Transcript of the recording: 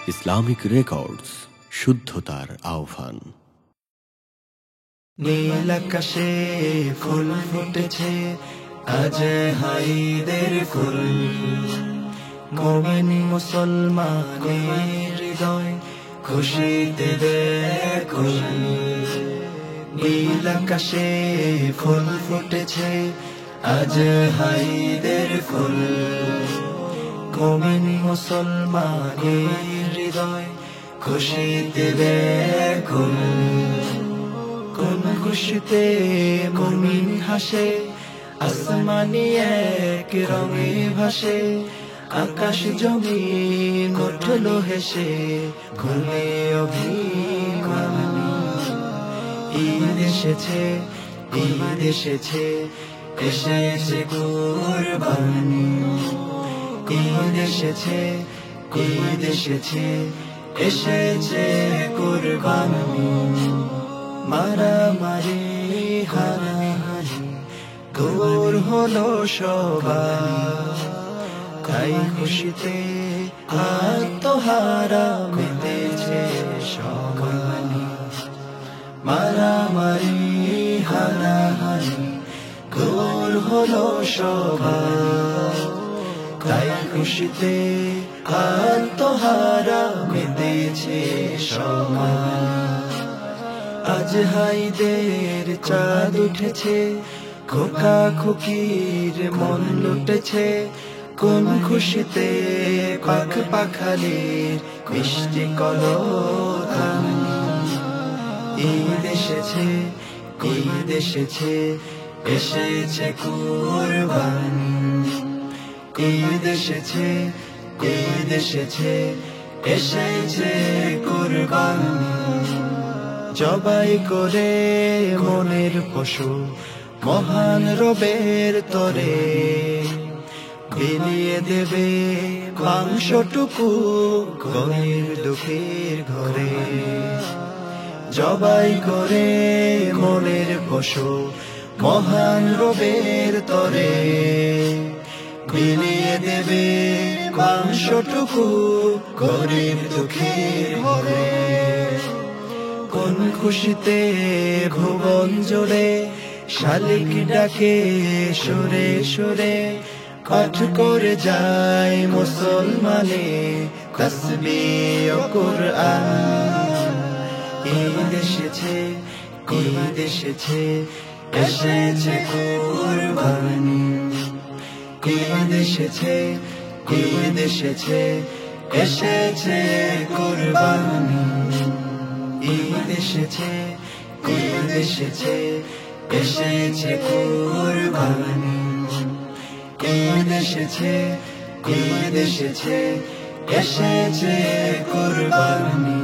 Islamic records, শুদ্ধতার আহ্বান। নীল আকাশে ফুল ফুটেছে, আজ হাইদের ফুল। মুমিন মুসলমানের হৃদয় খুশিতে ব্যাকুল। নীল আকাশে ফুল ফুটেছে, আজ হাইদের ফুল। মুমিন মুসলমানের হৃদয় খুশিতে ব্যাকুল। কোন খুশিতে মুমিন হাসে, আসমানি এক রঙে ভাসে। আকাশ জমিন উঠল হেসে, ঘুমে অভিমান। ঈদ এসেছে, ঈদ এসেছে, এসেছে কুরবানি। ঈদ এসেছে, ঈদ এসেছে, এসেছে কুরবানি। মারামারি হানাহানি দূর হলো সবার, তাই খুশিতে আত্মহারা মেতেছে সবাই। মারামারি হানাহানি দূর হলো সবার, তাই খুশিতে আত্মহারা মেতেছে সবাই। আজ হাইদের চাঁদ উঠেছে, খোকা খুকির মন লুটেছে। কোন খুশিতে পাখ পাখালির মিষ্টি কলতানি। ঈদ এসেছে, ঈদ এসেছে, এসেছে কুরবানি। ঈদ এসেছে, ঈদ এসেছে, এসেছে কুরবানি। জবাই করে মনের পশু মহান রবের তরে, বিলিয়ে দেবে মাংসটুকু গরিব দুঃখীর ঘরে। জবাই করে মনের পশু মহান রবের তরে, বিলিয়ে দেবে মাংসটুকু গরিব দুঃখীর ঘরে। কোন খুশিতে ভুবন জোড়ে শালিক ডাকে সুরে সুরে। পাঠ করে যায় মুসলমানে তাসবিহ ও কুরআন। ঈদ এসেছে, ঈদ এসেছে, এসেছে কুরবানি। ঈদ এসেছে, ঈদ এসেছে, এসেছে কুরবানি। ঈদ এসেছে, ঈদ এসেছে, এসেছে কুরবানি। ঈদ এসেছে, ঈদ এসেছে, এসেছে কুরবানি।